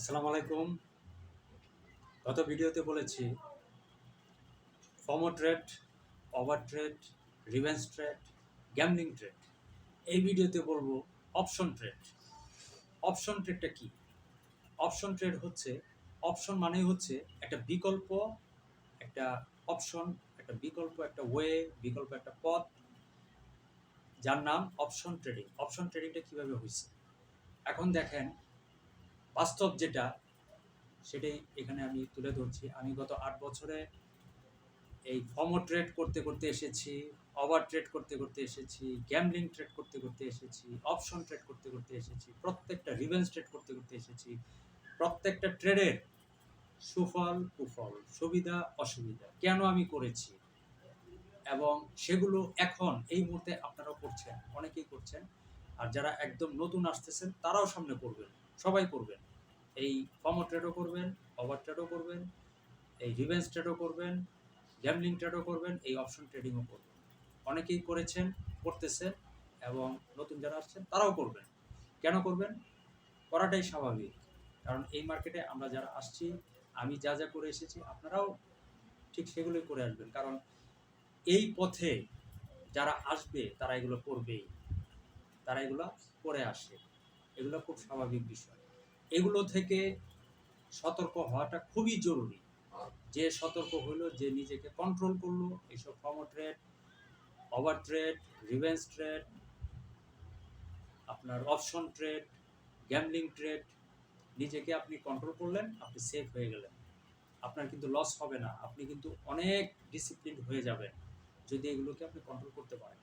আসসালামু আলাইকুম। গত ভিডিওতে বলেছি FOMO trade, over trade, revenge trade, gambling trade. এই ভিডিওতে বলবো অপশন ট্রেড। অপশন ট্রেডটা কি? অপশন ট্রেড হচ্ছে, অপশন মানেই হচ্ছে একটা বিকল্প, একটা অপশন, একটা বিকল্প, একটা ওয়ে, বিকল্প একটা পথ, যার নাম অপশন ট্রেডিং। অপশন ট্রেডিংটা কিভাবে হয়েছে এখন দেখেন, বাস্তব যেটা সেটাই এখানে আমি তুলে ধরছি। আমি গত 8 বছরে এই ফমো ট্রেড করতে করতে এসেছি, ওভার ট্রেড করতে করতে এসেছি, গ্যামলিং ট্রেড করতে করতে এসেছি, অপশন ট্রেড করতে করতে এসেছি, প্রত্যেকটা রিভেঞ্জ ট্রেড করতে করতে এসেছি। প্রত্যেকটা ট্রেডের সুফল কুফল, সুবিধা অসুবিধা কেন আমি করেছি, এবং সেগুলো এখন এই মুহূর্তে আপনারাও করছেন, অনেকেই করছেন। আর যারা একদম নতুন আসতেছেন তারাও সামনে করবেন, সবাই করবেন। এই ফমো ট্রেডও করবেন, ওভার ট্রেডও করবেন, এই রিভেঞ্জ ট্রেডও করবেন, গ্যামলিং ট্রেডও করবেন, এই অপশন ট্রেডিংও করবেন। অনেকেই করেছেন, করতেছেন, এবং নতুন যারা আসছেন তারাও করবেন। কেন করবেন? করাটাই স্বাভাবিক। কারণ এই মার্কেটে আমরা যারা আসছি, আমি যা যা করে এসেছি আপনারাও ঠিক সেগুলোই করে আসবেন। কারণ এই পথে যারা আসবে তারা এগুলো করবেই, তারা এগুলো করে আসে। এগুলো খুব স্বাভাবিক বিষয়। এগুলো থেকে সতর্ক হওয়াটা খুবই জরুরি। যে সতর্ক হলো, যে নিজেকে কন্ট্রোল করলো, এইসব FOMO trade, over trade, revenge trade, আপনার অপশন ট্রেড, গ্যামলিং ট্রেড, নিজেকে আপনি কন্ট্রোল করলেন, আপনি সেফ হয়ে গেলেন। আপনার কিন্তু লস হবে না, আপনি কিন্তু অনেক ডিসিপ্লিন হয়ে যাবেন যদি এগুলোকে আপনি কন্ট্রোল করতে পারেন।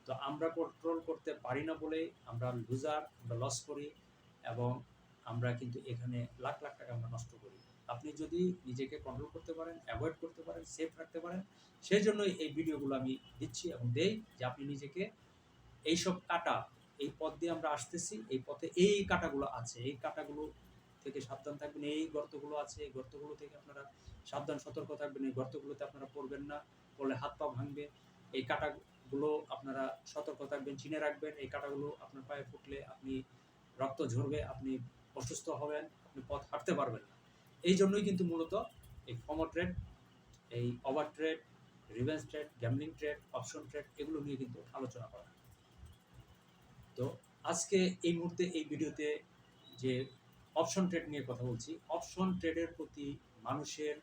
তো আমরা কন্ট্রোল করতে পারি না বলেই আমরা লুজার, আমরা লস করি, এবং আমরা কিন্তু এখানে লাখ লাখ টাকা আমরা নষ্ট করি। আপনি যদি নিজেকে কন্ট্রোল করতে পারেন, অ্যাভয়েড করতে পারেন, সেফ রাখতে পারেন, সেই জন্যই এই ভিডিওগুলো আমি দিচ্ছি এবং দেই, যে আপনি নিজেকে এইসব কাটা, এই পথ দিয়ে আমরা আসতেছি, এই পথে এই কাটাগুলো আছে, এই কাটাগুলো থেকে সাবধান থাকবেন। এই গর্তগুলো আছে, এই গর্তগুলো থেকে আপনারা সাবধান সতর্ক থাকবেন। এই গর্তগুলোতে আপনারা পড়বেন না, পড়লে হাত পা ভাঙবে। এই কাটাগুলো আপনারা সতর্ক থাকবেন, চিনে রাখবেন। এই কাটাগুলো আপনার পায়ে ফুটলে আপনি রক্ত ঝরবে, আপনি অসুস্থ হবেন, আপনি পথ হাঁটতে পারবেন না। এই জন্যই কিন্তু মূলত এই ফমো ট্রেড, এই over trade, revenge trade, gambling trade, option trade, এগুলো নিয়ে কিন্তু আলোচনা করা। তো আজকে এই মুহূর্তে এই ভিডিওতে যে অপশন ট্রেড নিয়ে কথা বলছি, অপশন ট্রেডের প্রতি মানুষের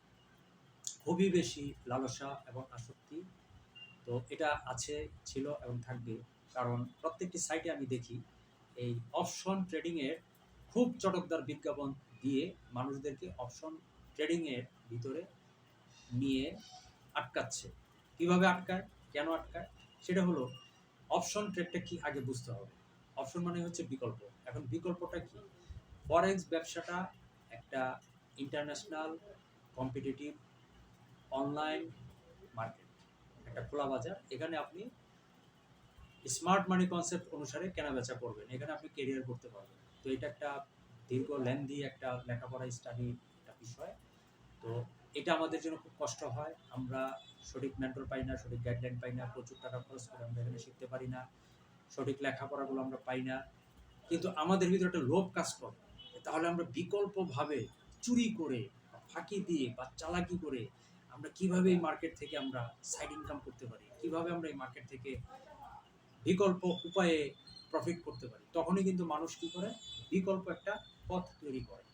খুবই বেশি লালসা এবং আসক্তি। তো এটা আছে, ছিল এবং থাকবে। কারণ প্রত্যেকটি সাইটে আমি দেখি এই অপশন ট্রেডিংয়ের খুব চটকদার বিজ্ঞাপন দিয়ে মানুষদেরকে অপশন ট্রেডিংয়ের ভিতরে নিয়ে আটকাচ্ছে। কিভাবে আটকায়, কেন আটকায়? সেটা হলো, অপশন ট্রেডটা কি আগে বুঝতে হবে। অপশন মানে হচ্ছে বিকল্প। এখন বিকল্পটা কি? ফরেক্স ব্যবসাটা একটা ইন্টারন্যাশনাল কম্পিটিটিভ অনলাইন মার্কেট, একটা খোলা বাজার। এখানে আপনি স্মার্ট মানি কনসেপ্ট অনুসারে কেনাবেচা করবেন, এখানে আপনি কেরিয়ার করতে পারবেন। তো এটা একটা দীর্ঘ লেন্দি একটা লেখাপড়া স্টাডি একটা বিষয়। তো এটা আমাদের জন্য খুব কষ্ট হয়। আমরা সঠিক মেন্টর পাই না, সঠিক গাইডলাইন পাই না, প্রচুর টাকা খরচ করে আমরা এখানে শিখতে পারি না, সঠিক লেখাপড়াগুলো আমরা পাই না। কিন্তু আমাদের ভিতরে একটা লোভ কাজ করে, তাহলে আমরা বিকল্পভাবে চুরি করে, ফাঁকি দিয়ে বা চালাকি করে আমরা কিভাবে এই মার্কেট থেকে আমরা সাইড ইনকাম করতে পারি, কিভাবে আমরা এই মার্কেট থেকে বিকল্প উপায়ে প্রফিট করতে পারি। তখনই কিন্তু মানুষ কী করে, বিকল্প একটা পথ তৈরি করে।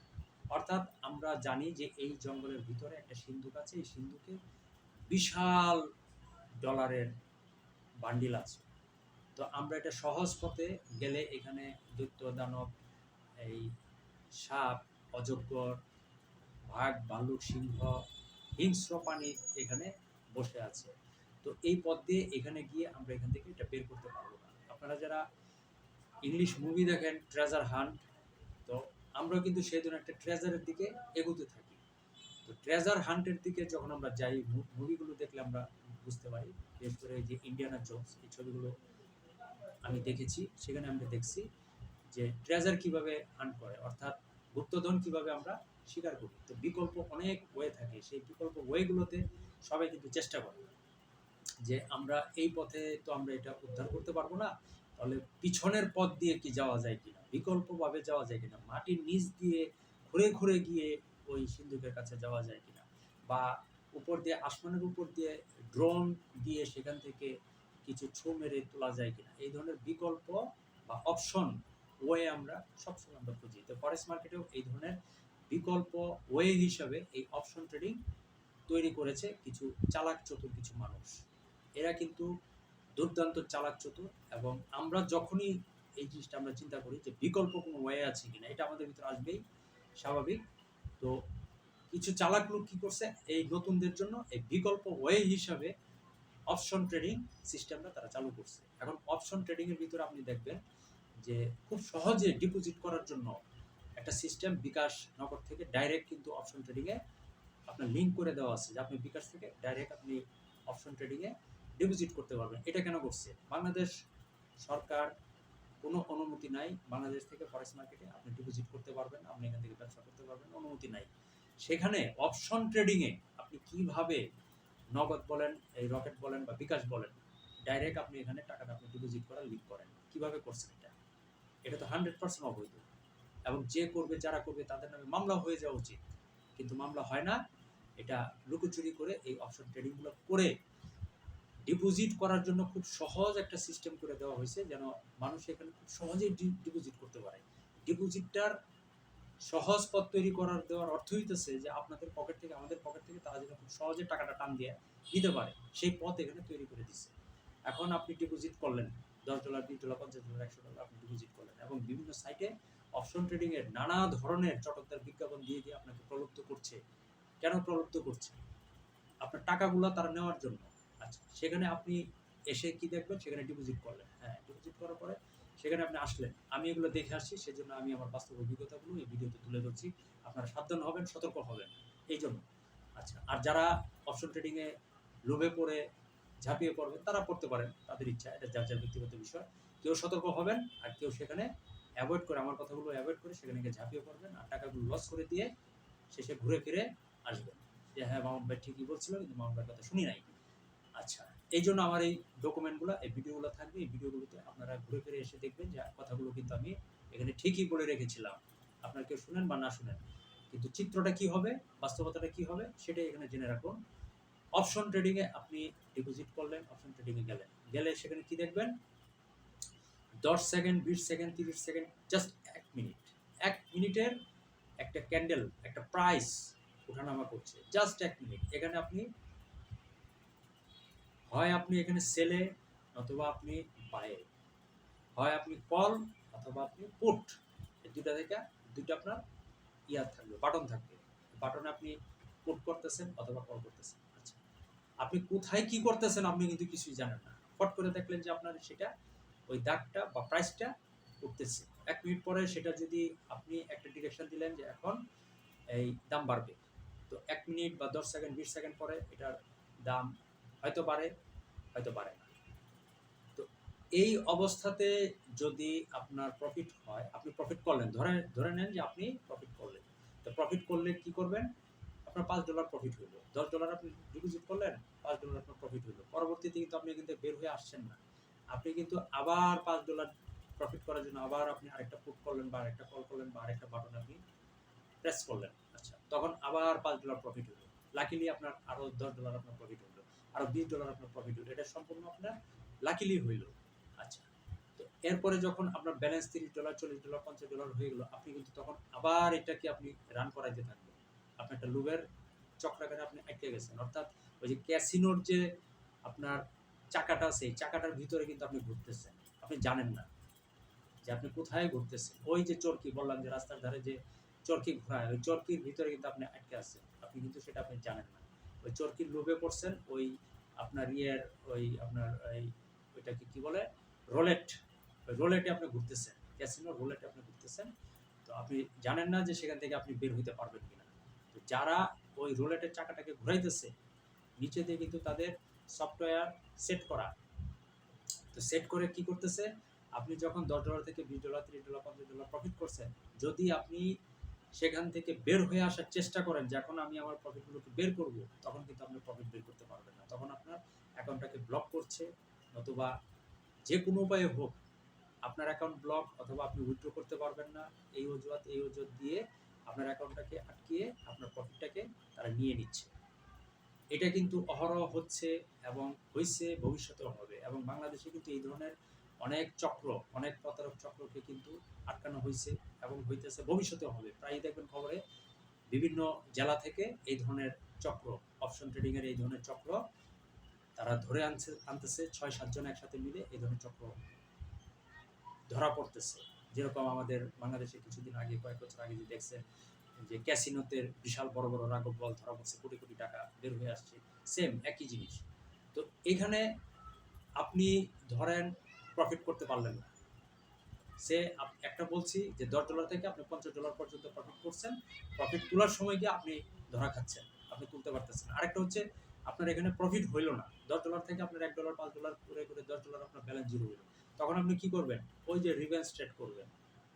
অর্থাৎ আমরা জানি যে এই জঙ্গলের ভিতরে একটা সিন্ধুক আছে, এই সিন্ধুকে বিশাল ডলারের বান্ডিল আছে। তো আমরা এটা সহজ পথে গেলে এখানে দৈত্য, দানব, এই সাপ, অজগর, বাঘ, ভাল্লুক, সিংহ, হিংস্র প্রাণী এখানে বসে আছে। তো এই পথ দিয়ে এখানে গিয়ে আমরা এখান থেকে এটা বের করতে পারবো না। আপনারা যারা ইংলিশ মুভি দেখেন, ট্রেজার হান্ট, তো আমরাও কিন্তু সেই জন্য একটা ট্রেজারের দিকে এগোতে থাকি। তো ট্রেজার হান্টের দিকে যখন আমরা যাই, মুভিগুলো দেখলে আমরা বুঝতে পারি। বিশেষ করে যে ইন্ডিয়ানা জোনস, এই ছবিগুলো আমি দেখেছি, সেখানে আমরা দেখছি যে ট্রেজার কিভাবে হান্ট করে, অর্থাৎ গুপ্তধন কিভাবে আমরা শিকার করি। তো বিকল্প অনেক ওয়ে থাকে, সেই বিকল্প ওয়েগুলোতে সবাই কিন্তু চেষ্টা করে যে আমরা এই পথে তো আমরা এটা উদ্ধার করতে পারবো না, তাহলে পিছনের পথ দিয়ে কি যাওয়া যায় কিনা, বিকল্পভাবে যাওয়া যায় কিনা, মাটির নিচ দিয়ে ঘুরে ঘুরে গিয়ে ওই সিন্ধুকের কাছে যাওয়া যায় কিনা, বা উপর দিয়ে আসমানের উপর দিয়ে ড্রোন দিয়ে সেখান থেকে কিছু ছোঁ মেরে তোলা যায় কিনা, এই ধরনের বিকল্প বা অপশন ওয়ে আমরা সবসময় আমরা খুঁজি। তো ফরেক্স মার্কেটেও এই ধরনের বিকল্প ওয়ে হিসাবে এই অপশন ট্রেডিং তৈরি করেছে কিছু চালাক চতুর কিছু মানুষ। এরা কিন্তু দুর্দান্ত চালাক চতুর, এবং আমরা যখনই এই জিনিসটা আমরা চিন্তা করি যে বিকল্প কোনো ওয়ে আছে কিনা, এটা আমাদের ভিতরে আসবেই স্বাভাবিক। তো কিছু চালাক লোক কী করছে, এই নতুনদের জন্য এই বিকল্প ওয়ে হিসাবে অপশন ট্রেডিং সিস্টেমটা তারা চালু করছে। এখন অপশন ট্রেডিংয়ের ভিতরে আপনি দেখবেন যে খুব সহজে ডিপোজিট করার জন্য একটা সিস্টেম বিকাশ নগদ থেকে ডাইরেক্ট কিন্তু অপশন ট্রেডিংয়ে আপনার লিঙ্ক করে দেওয়া আছে, যে আপনি বিকাশ থেকে ডাইরেক্ট আপনি অপশন ট্রেডিংয়ে ডিপোজিট করতে পারবেন। এটা কেন করছে? বাংলাদেশ সরকার কোনো অনুমতি নাই বাংলাদেশ থেকে ফরেক্স মার্কেটে আপনি ডিপোজিট করতে পারবেন, আপনি এখান থেকে ব্যবসা করতে পারবেন, অনুমতি নাই। সেখানে অপশন ট্রেডিংয়ে আপনি কিভাবে নগদ বলেন, এই রকেট বলেন বা বিকাশ বলেন, ডাইরেক্ট আপনি এখানে টাকাটা আপনি ডিপোজিট করার লিঙ্ক করেন, কিভাবে করছেন এটা? এটা তো 100% অবৈধ, এবং যে করবে যারা করবে তাদের নামে মামলা হয়ে যাওয়া উচিত, কিন্তু মামলা হয় না। এটা লুকোচুরি করে এই অপশন ট্রেডিংগুলো করে ডিপোজিট করার জন্য খুব সহজ একটা সিস্টেম করে দেওয়া হয়েছে, যেন মানুষ এখানে খুব সহজেই ডিপোজিট করতে পারে। ডিপোজিটটার সহজ পথ তৈরি করার দেওয়ার অর্থ হইতেছে যে আপনাদের পকেট থেকে আমাদের পকেট থেকে তারা যেন খুব সহজে টাকাটা টান দিয়ে দিতে পারে, সেই পথ এখানে তৈরি করে দিচ্ছে। এখন আপনি ডিপোজিট করলেন $10, $20, $50, $100 আপনি ডিপোজিট করলেন, এবং বিভিন্ন সাইটে অপশন ট্রেডিংয়ের নানা ধরনের চটকদার বিজ্ঞাপন দিয়ে দিয়ে আপনাকে প্রলুব্ধ করছে। কেন প্রলুব্ধ করছে? আপনার টাকাগুলো তারা নেওয়ার জন্য। আচ্ছা, সেখানে আপনি এসে কি দেখবেন? সেখানে ডিপোজিট করলেন। হ্যাঁ, ডিপোজিট করার পরে সেখানে আপনি আসলেন। আমি এগুলো দেখে আসছি, সেজন্য আমি আমার বাস্তব অভিজ্ঞতাগুলো এই ভিডিওতে তুলে ধরছি। আপনারা সাবধান হবেন, সতর্ক হবেন এই জন্য। আচ্ছা, আর যারা অপশন ট্রেডিংয়ে লোভে পড়ে ঝাঁপিয়ে পড়বেন তারা পড়তে পারেন, তাদের ইচ্ছা, এটা যার যার ব্যক্তিগত বিষয়। কেউ সতর্ক হবেন, আর কেউ সেখানে অ্যাভয়েড করে, আমার কথাগুলো অ্যাভয়েড করে সেখানে গিয়ে ঝাঁপিয়ে পড়বেন, আর টাকাগুলো লস করে দিয়ে শেষে ঘুরে ফিরে আসবেন যে হ্যাঁ, মামুন ভাই ঠিকই বলছিল, কিন্তু মামুন ভাইয়ের কথা শুনি নাই। আচ্ছা, এই জন্য আমার এই ডকুমেন্টগুলো, এই ভিডিওগুলো থাকবে। এই ভিডিওগুলোতে আপনারা ঘুরে ফিরে এসে দেখবেন যে কথাগুলো কিন্তু আমি এখানে ঠিকই বলে রেখেছিলাম। আপনারা কেউ শুনেন বা না শুনেন, কিন্তু চিত্রটা কি হবে, বাস্তবতাটা কি হবে, সেটাই এখানে জেনে রাখুন। অপশন ট্রেডিংয়ে আপনি ডিপোজিট করলেন, অপশন ট্রেডিংয়ে গেলে সেখানে কি দেখবেন? 10 second, 20 second, 30 second, just 1 minute. 1 মিনিটের একটা ক্যান্ডেল, একটা প্রাইস ওঠানামা করছে, জাস্ট 1 মিনিট। এখানে আপনি হয় আপনি এখানে সেলে, অথবা আপনি বায়ে, হয় আপনি কল অথবা আপনি পুট, এই দুইটা থেকে দুইটা আপনার থাকবে, বাটন থাকবে। বাটনে আপনি পুট করতেছেন অথবা কল করতেছেন। আচ্ছা, আপনি কোথায় কি করতেছেন আপনি কিন্তু কিছুই জানেন না। ফট করে দেখলেন যে আপনার সেটা ওই দাগটা বা প্রাইসটা উঠতেছে। 1 মিনিট পরে সেটা যদি আপনি একটা ডিরেকশন দিলেন যে এখন এই দাম বাড়বে, তো 1 মিনিট বা 10 সেকেন্ড, 20 সেকেন্ড পরে এটার দাম হয়তো বাড়ে, হয়তো বাড়ে না। তো এই অবস্থাতে যদি আপনার প্রফিট হয়, আপনি প্রফিট করলেন, ধরে নেন যে আপনি প্রফিট করলেন। তো প্রফিট করলে কি করবেন? আপনার $5 প্রফিট হইলো। $10 আপনি ডিপোজিট করলেন, $5 আপনার প্রফিট হইলো। পরবর্তীতে কিন্তু আপনি কিন্তু বের হয়ে আসছেন না। আপনি কিন্তু আবার $5 প্রফিট করার জন্য আবার আপনি আরেকটা পুট করলেন, বা আরেকটা কল করলেন, বা আরেকটা বাটন আপনি প্রেস করলেন। আচ্ছা, তখন আবার $5 প্রফিট হলো। লাকিলি আপনার আরো $10 আপনার প্রফিট হলো, আরো $20 আপনার প্রফিট হলো। এটা সম্পূর্ণ আপনার লাকিলি হইলো। আচ্ছা, তো এরপরে যখন আপনার ব্যালেন্স $30, $40, $50 হয়ে গেল, আপনি কিন্তু তখন আবার এটাকে আপনি রান করাইতে থাকবেন। আপনি একটা লোভের চক্রাকারে আপনি আটকে গেছেন। অর্থাৎ ওই যে ক্যাসিনোর যে আপনার চাকাটা আছে, এই চাকাটার ভিতরে কিন্তু আপনি ঘুরতেছেন। আপনি জানেন না যে আপনি কোথায় ঘুরতেছেন। ওই যে চরকি বললাম যে রাস্তার ধারে যে চরকি ঘোরায়, ওই চরকির ভিতরে কিন্তু আপনি আটকে আছেন। আপনি কিন্তু সেটা আপনি জানেন না। ওই চরকির লোভে পড়ছেন, ওই আপনার ওই আপনার ওইটাকে কি বলে, রোলেট। ওই রোলেটে আপনি ঘুরতেছেন, ক্যাসিনো রোলেটে আপনি ঘুরতেছেন। তো আপনি জানেন না যে সেখান থেকে আপনি বের হইতে পারবেন কিনা। তো যারা ওই রোলেটের চাকাটাকে ঘুরাইতেছে, নিচে দিয়ে কিন্তু তাদের সফটওয়্যার সেট করা। তো সেট করে কি করতেছে, আপনি যখন $10 থেকে $20, $30, $50 প্রফিট করছেন, যদি আপনি সেখান থেকে বের হয়ে আসার চেষ্টা করেন যে এখন আমি আমার প্রফিটগুলোকে বের করব, তখন কিন্তু আপনি প্রফিট বের করতে পারবেন না। তখন আপনার অ্যাকাউন্টটাকে ব্লক করছে, অথবা যে কোনো উপায়ে হোক আপনার অ্যাকাউন্ট ব্লক, অথবা আপনি উইথড্র করতে পারবেন না, এই অজুহাত দিয়ে আপনার অ্যাকাউন্টটাকে আটকিয়ে আপনার প্রফিটটাকে তারা নিয়ে নিচ্ছে। এটা কিন্তু অহরহ হচ্ছে এবং হইছে, ভবিষ্যতেও হবে। এবং বাংলাদেশে কিন্তু এই ধরনের অনেক চক্র, অনেক প্রতারক চক্রকে কিন্তু আটকানো হইছে এবং হইতেছে, ভবিষ্যতেও হবে। প্রায়ই দেখবেন খবরে বিভিন্ন জেলা থেকে এই ধরনের চক্র, অপশন ট্রেডিং এর এই ধরনের চক্র তারা ধরে আনতেছে ৬-৭ জন একসাথে মিলে এই ধরনের চক্র ধরা পড়তেছে। যেরকম আমাদের বাংলাদেশে কিছুদিন আগে, কয়েক বছর আগে যে দেখছেন যে ক্যাসিনোতে বিশাল বড় বড় রাঘব বল ধরা পড়ছে, কোটি কোটি টাকা বের হয়ে আসছে, সেম একই জিনিস। তো এখানে আপনি ধরেন প্রফিট করতে পারলেন না, সে একটা বলছি যে $10 থেকে আপনি $50 পর্যন্ত প্রফিট করছেন, প্রফিট তোলার সময় গিয়ে আপনি ধরা খাচ্ছেন, আপনি তুলতে পারতেছেন। আরেকটা হচ্ছে আপনার এখানে প্রফিট হইল না, $10 থেকে আপনার $1 $5 করে করে $10 আপনার ব্যালেন্স জিরো হইল, তখন আপনি কি করবেন? ওই যে রিভেন্স ট্রেড করবেন।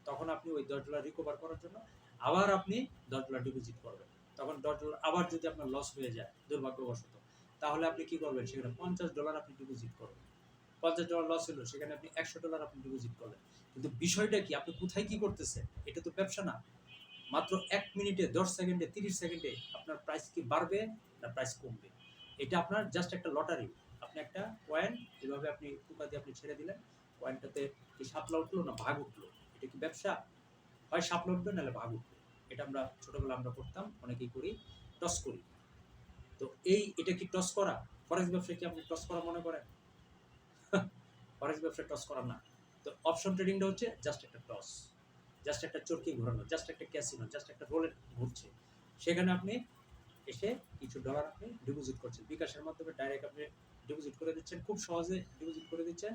তখন আপনি ওই $10 রিকভার করার জন্য আবার আপনি $10 ডিপোজিট করবেন। তখন $10 আবার যদি আপনার লস হয়ে যায় দুর্ভাগ্যবশত, তাহলে আপনি কি করবেন? সেখানে $50 আপনি ডিপোজিট করবেন। $50 লস হলো, সেখানে আপনি $100 আপনি ডিপোজিট করলেন। কিন্তু বিষয়টা কি, আপনি কোথায় কি করতেছেন? এটা তো ব্যবসা না। মাত্র 1 মিনিটে, 10 সেকেন্ডে, 30 সেকেন্ডে আপনার প্রাইস কি বাড়বে না প্রাইস কমবে? এটা আপনার জাস্ট একটা লটারি। আপনি একটা কয়েন এভাবে আপনি টোকা দিয়ে আপনি ছেড়ে দিলেন, কয়েনটাতে কি শাপলা উঠলো না ভাগ উঠলো? এটা কি ব্যবসা? হয় শাপলা উঠবে নাহলে ভাগ উঠবে। এটা আমরা ছোটবেলায় আমরা করতাম, অনেকেই করি, টস করি। তো এটা কি টস করা? ফরেক্স ব্যবসা কি আপনি টস করা মনে করেন? ফরেক্স ব্যবসা টস করা না। তো অপশন ট্রেডিংটা হচ্ছে জাস্ট একটা টস, জাস্ট একটা চরকি ঘোরানো, জাস্ট একটা ক্যাসিনো, জাস্ট একটা রোলেট ঘুরছে। সেখানে আপনি এসে কিছু ডলার আপনি ডিপোজিট করছেন, বিকাশের মাধ্যমে ডাইরেক্ট আপনি ডিপোজিট করে দিচ্ছেন, খুব সহজে ডিপোজিট করে দিচ্ছেন।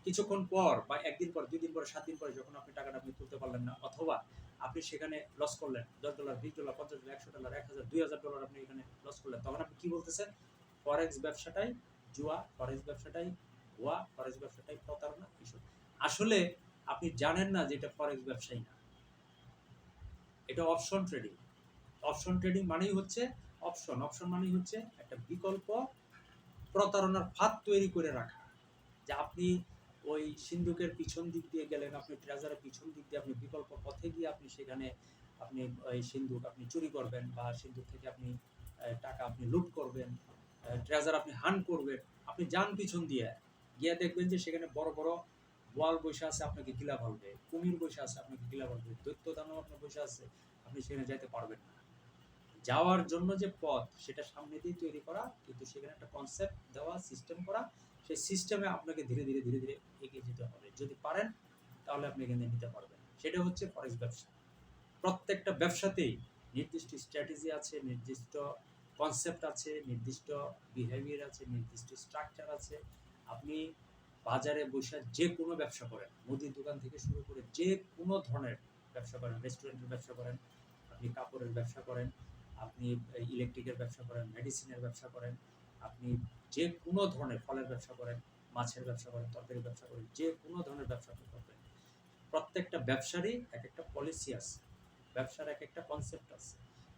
কিছুক্ষণ পর বা একদিন পর, 2 দিন পরে, 7 দিন পরে যখন আপনি টাকাটা আপনি তুলতে পারলেন না, অথবা আপনি সেখানে লস করলেন $10 $20 $50 $100 $1000 $2000 আপনি এখানে লস করলেন, তখন আপনি কি বলতেছেন? ফরেক্স ব্যবসাটাই জুয়া, ফরেক্স ব্যবসাটাই ভুয়া, ফরেক্স ব্যবসাটাই প্রতারণা, এসব। আসলে আপনি জানেন না যে এটা ফরেক্স ব্যবসাই না, এটা অপশন ট্রেডিং। অপশন ট্রেডিং মানেই হচ্ছে অপশন, অপশন মানেই হচ্ছে একটা বিকল্প প্রতারণার ফাঁদ তৈরি করে রাখা। যে আপনি ওই সিন্ধুকের পিছন দিক দিয়ে গেলেন, আপনি ট্রেজারের পিছন দিক দিয়ে আপনি বিকল্প পথে গিয়ে আপনি সেখানে আপনি ওই সিন্ধুক আপনি চুরি করবেন, বা সিন্ধুক থেকে আপনি টাকা আপনি লুট করবেন, ট্রেজার আপনি হান করবেন। আপনি যান পিছন দিয়ে, গিয়ে দেখবেন যে সেখানে বড় বড় বোয়াল বসে আছে, আপনাকে গিলা ফেলবে, কুমির বসে আছে, আপনাকে গিলা ফেলবে, দৈত্য দানব আপনার বসে আছে, আপনি সেখানে যাইতে পারবেন না। যাওয়ার জন্য যে পথ সেটা সামনে দিয়ে তৈরি করা, কিন্তু সেখানে একটা কনসেপ্ট দেওয়া, সিস্টেম করা, সেই সিস্টেমে আপনাকে ধীরে ধীরে ধীরে ধীরে এগিয়ে যেতে হবে। যদি পারেন তাহলে আপনি এখানে নিতে পারবেন। সেটা হচ্ছে ফরেক্স ব্যবসা। প্রত্যেকটা ব্যবসাতেই নির্দিষ্ট স্ট্র্যাটেজি আছে, নির্দিষ্ট কনসেপ্ট আছে, নির্দিষ্ট বিহেভিয়ার আছে, নির্দিষ্ট স্ট্রাকচার আছে। আপনি বাজারে বসে যে কোনো ব্যবসা করেন, মুদির দোকান থেকে শুরু করে যে কোনো ধরনের ব্যবসা করেন, রেস্টুরেন্টের ব্যবসা করেন, আপনি কাপড়ের ব্যবসা করেন, আপনি ইলেকট্রিকের ব্যবসা করেন, মেডিসিনের ব্যবসা করেন, আপনি যে কোনো ধরনের ফলের ব্যবসা করেন, মাছের ব্যবসা করেন, তরকারির ব্যবসা করেন, যে কোনো ধরনের ব্যবসা আপনি করবেন, প্রত্যেকটা ব্যবসারই এক একটা পলিসি আছে, ব্যবসার এক একটা কনসেপ্ট আছে,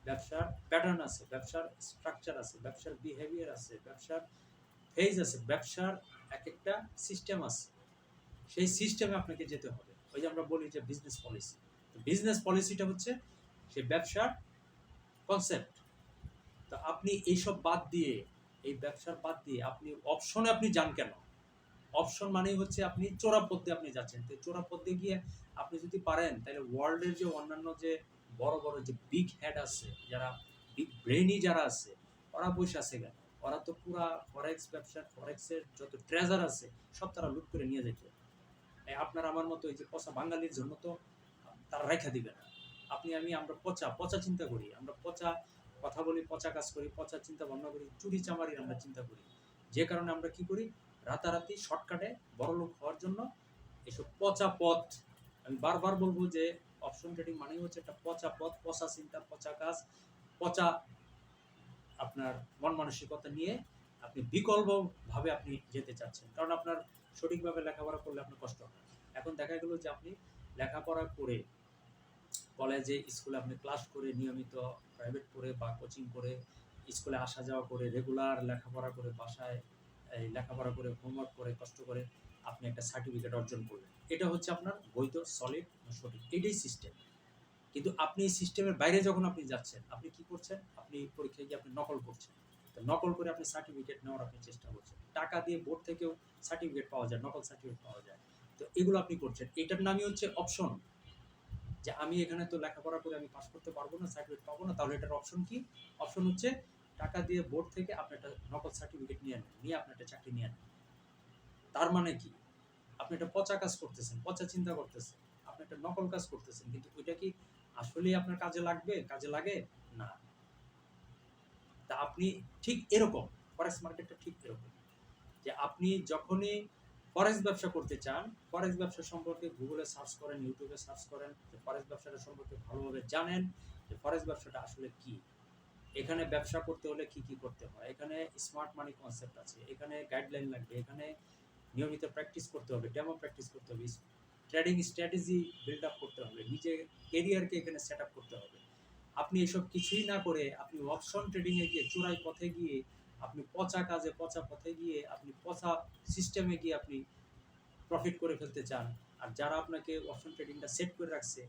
ব্যবসার প্যাটার্ন আছে, ব্যবসার স্ট্রাকচার আছে, ব্যবসার বিহেভিয়ার আছে, ব্যবসার ফেজ আছে, ব্যবসার এক একটা সিস্টেম আছে। সেই সিস্টেমে আপনাকে যেতে হবে। ওই যে আমরা বলি যে বিজনেস পলিসি, বিজনেস পলিসিটা হচ্ছে সেই ব্যবসার কনসেপ্ট। তো আপনি এইসব বাদ দিয়ে, এই ব্যবসার বাদ দিয়ে আপনি অপশনে আপনি যান কেন? অপশন মানেই হচ্ছে আপনি চোরা পথে আপনি যাচ্ছেন। তো চোরা পথে গিয়ে আপনি যদি পারেন, তাহলে ওয়ার্ল্ডের যে অন্যান্য যে বড় বড় যে বিগ হেড আছে, যারা বিগ ব্রেইনি যারা আছে, ওরা বসে আছে কেন? ওরা তো পুরা ফরেক্স ব্যবসা, ফরেক্সের যত ট্রেজার আছে সব তারা লুট করে নিয়ে যেত। আপনার আমার মতো এই যে পচা বাঙালির জন্য তো তারা রেখা দিবে না। আপনি আমি আমরা পচা পচা চিন্তা করি, আমরা পচা কথা বলি, পচা কাজ করি, পচা চিন্তা ভাবনা করি, চুরি চামারির আমরা চিন্তা করি। যে কারণে আমরা কি করি? রাতারাতি শর্টকাটে বড়লোক হওয়ার জন্য এসব পচা পথ। আমি বারবার বলবো যে অপশন ট্রেডিং মানেই হচ্ছে একটা পচা পথ, পচা চিন্তা, পচা কাজ, পচা আপনার মন মানসিকতা নিয়ে আপনি বিকল্পভাবে আপনি যেতে চাচ্ছেন। কারণ আপনার সঠিকভাবে লেখাপড়া করলে আপনার কষ্ট হয়। এখন দেখা গেল যে আপনি লেখাপড়া করে, কলেজে স্কুলে আপনি ক্লাস করে, নিয়মিত প্রাইভেট করে বা কোচিং করে, স্কুলে আসা যাওয়া করে, রেগুলার লেখাপড়া করে, বাসায় এই লেখাপড়া করে, হোমওয়ার্ক করে, কষ্ট করে আপনি একটা সার্টিফিকেট অর্জন করলেন। এটা হচ্ছে আপনার বৈধ, সলিড, সঠিক, এটাই সিস্টেম। কিন্তু আপনি এই সিস্টেমের বাইরে যখন আপনি যাচ্ছেন, আপনি কি করছেন? আপনি পরীক্ষায় গিয়ে আপনি নকল করছেন। তো নকল করে আপনি সার্টিফিকেট নেওয়ার আপনি চেষ্টা করছেন। টাকা দিয়ে বোর্ড থেকেও সার্টিফিকেট পাওয়া যায়, নকল সার্টিফিকেট পাওয়া যায়। তো এগুলো আপনি করছেন। এটার নামই হচ্ছে অপশন। যে আমি এখানে তো লেখাপড়া করে আমি পাস করতে পারবো না, সার্টিফিকেট পাবো না, তাহলে এটার অপশন কি? অপশন হচ্ছে টাকা দিয়ে বোর্ড থেকে আপনি একটা নকল সার্টিফিকেট নিয়ে নেন, নিয়ে আপনি একটা চাকরি নিয়ে নেন। তার মানে কি? আপনি একটা পচা কাজ করতেছেন, পচা চিন্তা করতেছেন, আপনি একটা নকল কাজ করতেছেন, কিন্তু ওইটা কি আসলেই আপনার কাজে লাগবে? কাজে লাগে না। তা আপনি ঠিক এরকম, ফরেক্স মার্কেটটা ঠিক এরকম, যে আপনি যখনই ফরেক্স ব্যবসা করতে চান, ফরেক্স ব্যবসা সম্পর্কে গুগলে সার্চ করেন, ইউটিউবে সার্চ করেন, যে ফরেক্স ব্যবসাটা সম্পর্কে ভালোভাবে জানেন যে ফরেক্স ব্যবসাটা আসলে কি, এখানে ব্যবসা করতে হলে কি কি করতে হয়, এখানে স্মার্ট মানি কনসেপ্ট আছে, এখানে গাইডলাইন লাগবে, এখানে নিয়মিত প্র্যাকটিস করতে হবে, ডেমো প্র্যাকটিস করতে হবে, ট্রেডিং স্ট্র্যাটেজি বিল্ড আপ করতে হবে, নিজের কেরিয়ারকে এখানে সেট আপ করতে হবে। আপনি এসব কিছুই না করে আপনি অপশন ট্রেডিংয়ে গিয়ে চোরাই পথে গিয়ে, আপনি পচা কাজে পচা পথে গিয়ে, আপনি পচা সিস্টেমে গিয়ে আপনি প্রফিট করে ফেলতে চান। আর যারা আপনাকে অপশন ট্রেডিংটা সেট করে রাখছে,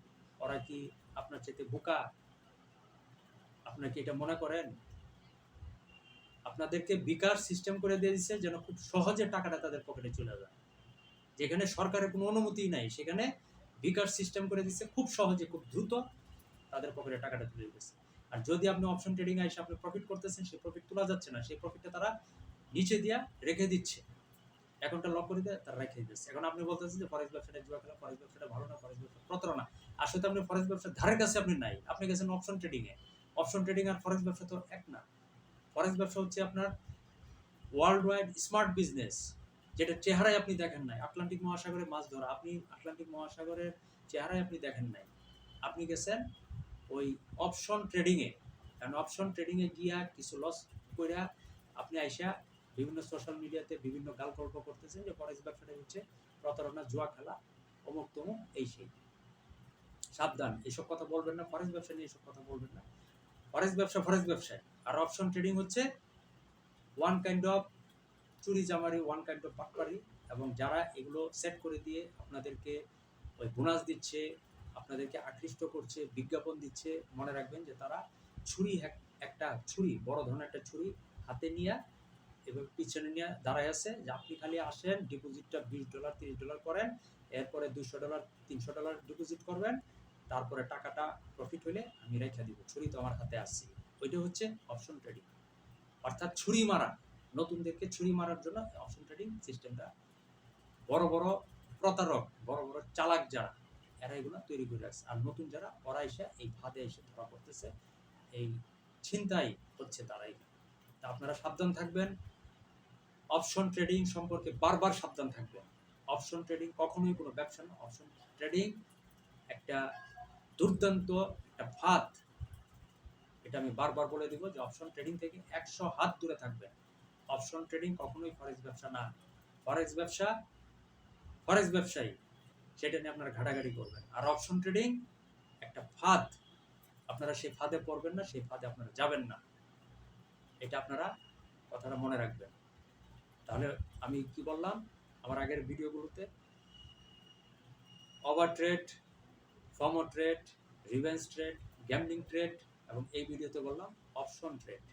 ওরা কি আপনার চাইতে বোকা? আপনার কি এটা মনে করেন? আপনাদেরকে বিকাশ সিস্টেম করে দিয়ে দিচ্ছে যেন খুব সহজে টাকাটা তাদের পকেটে চলে যায়। যেখানে সরকারের কোনো অনুমতি নাই, সেখানে বিকাশ সিস্টেম করে দিচ্ছে খুব সহজে, খুব দ্রুত তাদের পকেটে টাকাটা তুলে দিতেছে। আর যদি আপনি অপশন ট্রেডিং এসে আপনি প্রফিট করতেছেন, সেই প্রফিট তোলা যাচ্ছে না, সেই প্রফিটটা তারা নিচে দিয়া রেখে দিচ্ছে, অ্যাকাউন্টটা লক করে দিয়ে তারা রেখে দিচ্ছে। এখন আপনি বলতেছেন যে ফরেক্স ব্যবসাটা জুয়া খেলা, ফরেক্স ব্যবসাটা ভালো না, ফরেক্স ব্যবসা প্রতারণা। আসলে তো আপনি ফরেক্স ব্যবসার ধারে কাছে আপনি নাই, আপনি গেছেন অপশন ট্রেডিং এ। অপশন ট্রেডিং আর ফরেক্স ব্যবসা তো এক না। ফরেক্স ব্যবসা হচ্ছে আপনার ওয়ার্ল্ড ওয়াইড স্মার্ট বিজনেস, যেটা চেহারায় আপনি দেখেন নাই। আটলান্টিক মহাসাগরে মাছ ধরা, আপনি আটলান্টিক মহাসাগরের চেহারায় আপনি দেখেন নাই, আপনি গেছেন ওই অপশন ট্রেডিংয়ে। কারণ অপশন ট্রেডিংয়ে গিয়া কিছু লস কইরা আপনি আইসা বিভিন্ন সোশ্যাল মিডিয়াতে বিভিন্ন গালগল্প করতেছেন যে ফরেক্স ব্যবসাটা হচ্ছে প্রতারণা, জুয়া খেলা, অমুক তমুক, এই সেই। সাবধান, এসব কথা বলবেন না, ফরেক্স ব্যবসা নিয়ে এসব কথা বলবেন না। ফরেক্স ব্যবসা ফরেক্স ব্যবসায়, আর অপশন ট্রেডিং হচ্ছে ওয়ান কাইন্ড অফ চুরি চামারি, ওয়ান কাইন্ড অফ বাটপারি। এবং যারা এগুলো সেট করে দিয়ে আপনাদেরকে ওই বোনাস দিচ্ছে, আপনাদেরকে আকৃষ্ট করছে, বিজ্ঞাপন দিচ্ছে, মনে রাখবেন যে তারা ছুরি, একটা ছুরি, বড় ধরনের একটা ছুরি হাতে নিয়ে এবার পিছনে নিয়ে দাঁড়ায় আছে, যে আপনি খালি আসেন, ডিপোজিটটা $20 $30 করেন, এরপরে $200 $300 ডিপোজিট করবেন, তারপরে টাকাটা প্রফিট হলে আমি রেখে দিব, ছুরি তো আমার হাতে আসছে। ওইটা হচ্ছে অপশন ট্রেডিং, অর্থাৎ ছুরি মারা, নতুনদেরকে ছুরি মারার জন্য অপশন ট্রেডিং সিস্টেমটা বড় বড় প্রতারক, বড় বড় চালাক যারা, এরা এগুলো তৈরি করে রাখছে। আর নতুন যারা, ওরা এসে এই ফাঁদে এসে ধরা পড়তেছে, এই ছিনতাই হচ্ছে তারাই। তা আপনারা সাবধান থাকবেন, অপশন ট্রেডিং সম্পর্কে বারবার সাবধান থাকবেন। অপশন ট্রেডিং কখনোই কোনো ব্যবসা না। অপশন ট্রেডিং একটা দুর্দান্ত একটা ফাঁদ। এটা আমি বারবার বলে দিব যে অপশন ট্রেডিং থেকে 100 হাত দূরে থাকবেন। অপশন ট্রেডিং কখনোই ফরেক্স ব্যবসা না। ফরেক্স ব্যবসা ফরেক্স ব্যবসায়ী, সেটা নিয়ে আপনারা ঘাটাঘাটি করবেন। আর অপশন ট্রেডিং একটা ফাঁদ, আপনারা সেই ফাঁদে পড়বেন না, সেই ফাঁদে আপনারা যাবেন না। এটা আপনারা কথাটা মনে রাখবেন। তাহলে আমি কি বললাম আমার আগের ভিডিওগুলোতে? Over trade, FOMO trade, revenge trade, gambling trade, এবং এই ভিডিওতে বললাম অপশন ট্রেড।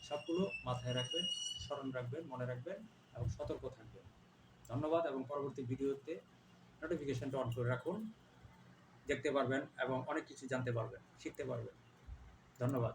সবগুলো মাথায় রাখবেন, স্মরণ রাখবেন, মনে রাখবেন এবং সতর্ক থাকবেন। ধন্যবাদ। এবং পরবর্তী ভিডিওতে নোটিফিকেশনটা অন করে রাখুন, দেখতে পারবেন এবং অনেক কিছু জানতে পারবেন, শিখতে পারবেন। ধন্যবাদ।